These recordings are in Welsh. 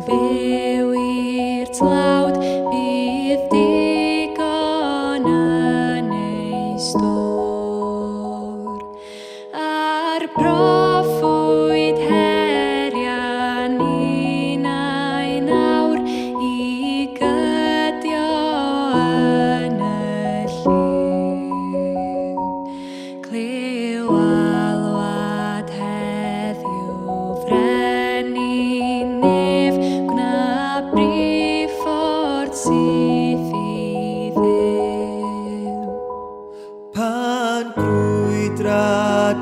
byw i'r tlawd, bydd digon yn ei stor. A'r proffwyd herian unau nawr i gydio yn y lliw. Cliw alwad heddiw frenin nef, gwna brif ffordd sydd i ddew. Pan grwydra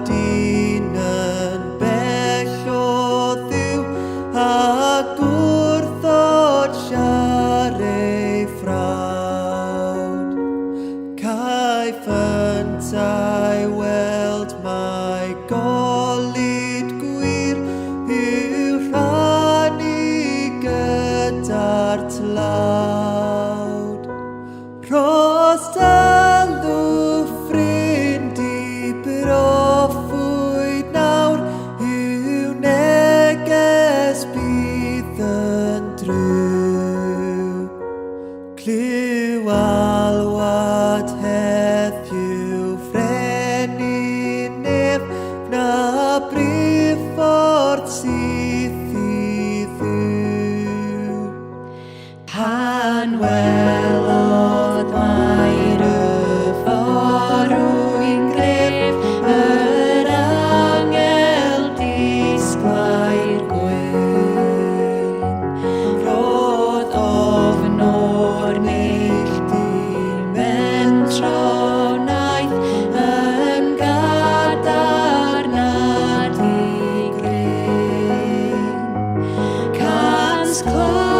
dyn yn bell o ddiw, ac wrthod siarau ffrawd. Caiff yntau weld mae golyd gwir i'w rhannu gyda'r tlawd. Rost elw ffrind i broffwyd nawr, yw neges bydd yn drwg. Cliw alwad heddiw frenin nef, gwna brif ffordd sydd i ddiw. Pan welodd Meilyr y forwyn gref, yr angel disglair Gwyn. Roedd ofn o'r neilltu'n mentronaeth, yn gadarnad i gryn. Cans cloi